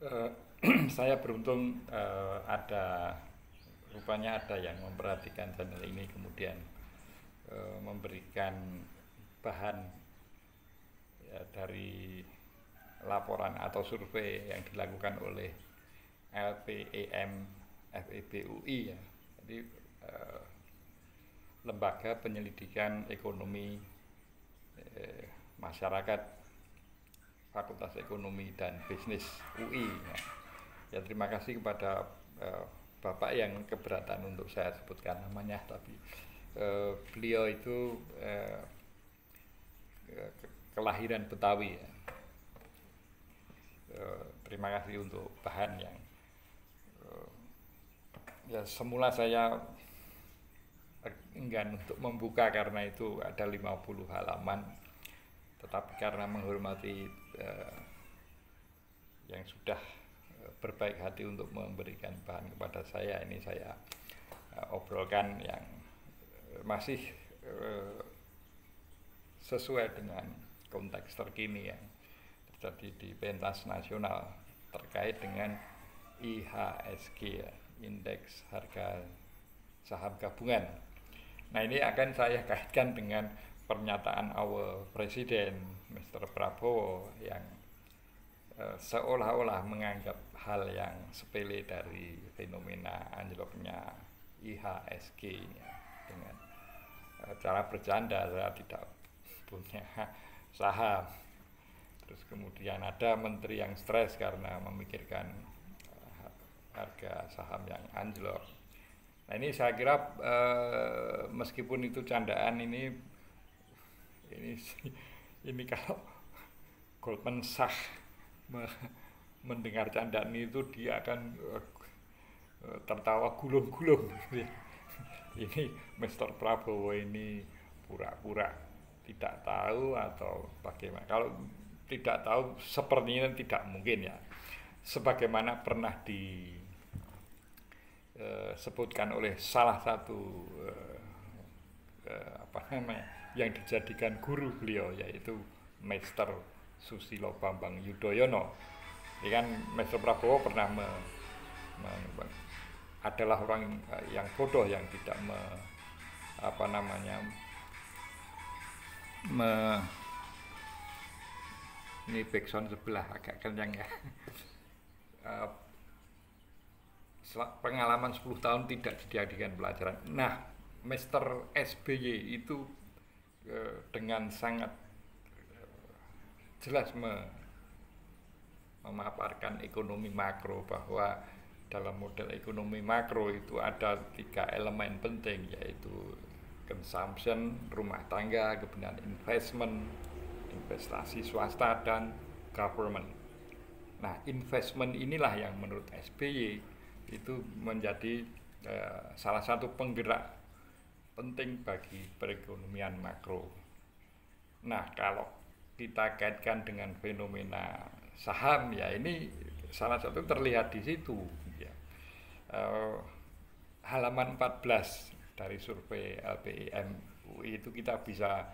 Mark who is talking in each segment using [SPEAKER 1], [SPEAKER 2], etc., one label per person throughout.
[SPEAKER 1] Eh, saya beruntung rupanya ada yang memperhatikan channel ini kemudian memberikan bahan ya, dari laporan atau survei yang dilakukan oleh LPEM FEBUI ya. Jadi eh, lembaga penyelidikan ekonomi masyarakat Fakultas Ekonomi dan Bisnis UI ya. Ya terima kasih kepada Bapak yang keberatan untuk saya sebutkan namanya, tapi beliau itu kelahiran Betawi ya. Terima kasih untuk bahan yang ya semula saya enggan untuk membuka karena itu ada 50 halaman, tetapi karena menghormati yang sudah berbaik hati untuk memberikan bahan kepada saya, ini saya obrolkan yang masih sesuai dengan konteks terkini yang terjadi di pentas nasional terkait dengan IHSG ya, Indeks Harga Saham Gabungan. Nah ini akan saya kaitkan dengan pernyataan awal Presiden Mr. Prabowo yang seolah-olah menganggap hal yang sepele dari fenomena anjloknya IHSG ya, dengan cara bercanda saya tidak punya saham. Terus kemudian ada menteri yang stres karena memikirkan harga saham yang anjlok. Nah ini saya kira meskipun itu candaan, ini ini kalau Goldman Sachs mendengar candaan itu dia akan tertawa gulung-gulung. Ini Mr. Prabowo ini pura-pura tidak tahu atau bagaimana. Kalau tidak tahu sepertinya tidak mungkin ya. Sebagaimana pernah disebutkan oleh salah satu apa namanya yang dijadikan guru beliau, yaitu Master Susilo Bambang Yudhoyono. Ini kan Master Prabowo pernah adalah orang yang bodoh yang tidak apa namanya ini backsound sebelah agak kencang ya. Pengalaman 10 tahun tidak dijadikan pelajaran. Nah, Mr. SBY itu dengan sangat jelas memaparkan ekonomi makro, bahwa dalam model ekonomi makro itu ada 3 elemen penting, yaitu consumption, rumah tangga, kemudian investment, investasi swasta, dan government. Nah, investment inilah yang menurut SBY itu menjadi salah satu penggerak penting bagi perekonomian makro. Nah, kalau kita kaitkan dengan fenomena saham ya, ini salah satu terlihat di situ ya. Halaman 14 dari survei LPIM UI itu kita bisa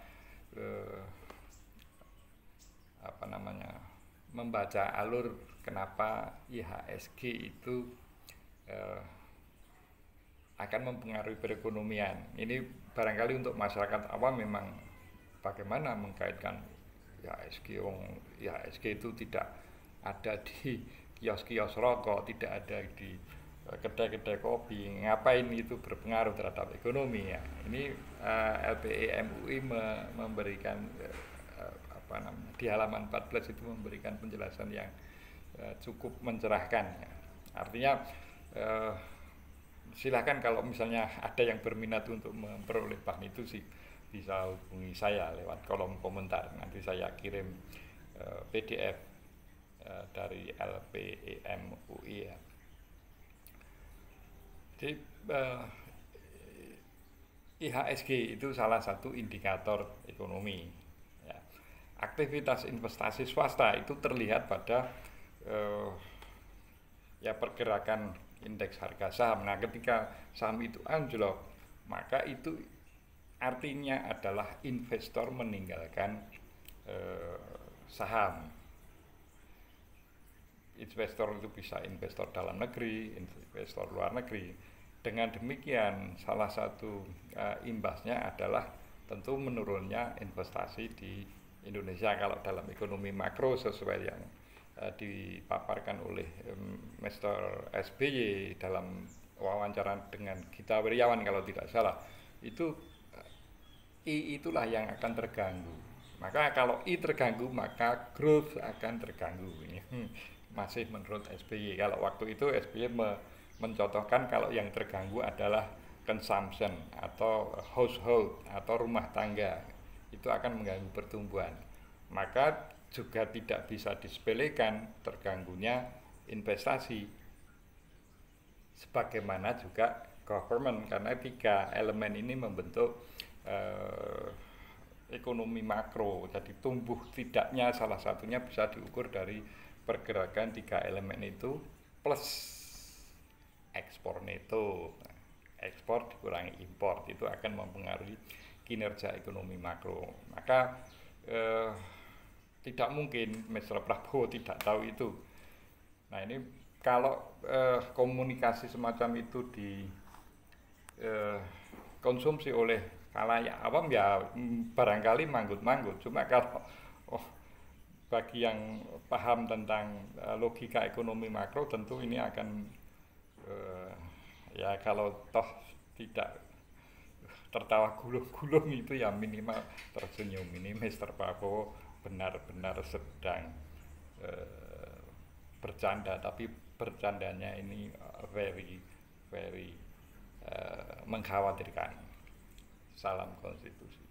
[SPEAKER 1] apa namanya membaca alur kenapa IHSG itu akan mempengaruhi perekonomian. Ini barangkali untuk masyarakat awam memang bagaimana mengkaitkan IHSG itu tidak ada di kios-kios rokok, tidak ada di kedai-kedai kopi, ngapain itu berpengaruh terhadap ekonomi ya. Ini LPE MUI memberikan apa namanya di halaman 14 itu memberikan penjelasan yang cukup mencerahkan ya. Artinya silahkan kalau misalnya ada yang berminat untuk memperoleh bahan itu sih bisa hubungi saya lewat kolom komentar. Nanti saya kirim PDF dari LPEM UI ya. Jadi IHSG itu salah satu indikator ekonomi ya. Aktivitas investasi swasta itu terlihat pada ya pergerakan indeks harga saham. Nah, ketika saham itu anjlok, maka itu artinya adalah investor meninggalkan saham. investor itu bisa investor dalam negeri, investor luar negeri. Dengan demikian salah satu imbasnya adalah tentu menurunnya investasi di Indonesia kalau dalam ekonomi makro sesuai yang dipaparkan oleh Mr. SBY dalam wawancara dengan Gita Wirjawan kalau tidak salah. Itu I itulah yang akan terganggu. Maka kalau I terganggu maka growth akan terganggu. Ini masih menurut SBY. Kalau waktu itu SBY mencontohkan kalau yang terganggu adalah consumption atau household atau rumah tangga, itu akan mengganggu pertumbuhan. Maka juga tidak bisa disepelekan terganggunya investasi, sebagaimana juga government, karena tiga elemen ini membentuk ekonomi makro. Jadi tumbuh tidaknya salah satunya bisa diukur dari pergerakan tiga elemen itu plus ekspor neto. Ekspor dikurangi impor, itu akan mempengaruhi kinerja ekonomi makro. Maka tidak mungkin Mr. Prabowo tidak tahu itu. Nah ini kalau komunikasi semacam itu dikonsumsi oleh khalayak awam ya barangkali manggut-manggut. Cuma kalau bagi yang paham tentang logika ekonomi makro tentu ini akan ya kalau toh tidak tertawa gulung-gulung itu ya minimal tersenyum. Ini Mr. Prabowo benar-benar sedang bercanda, tapi bercandanya ini very mengkhawatirkan. Salam konstitusi.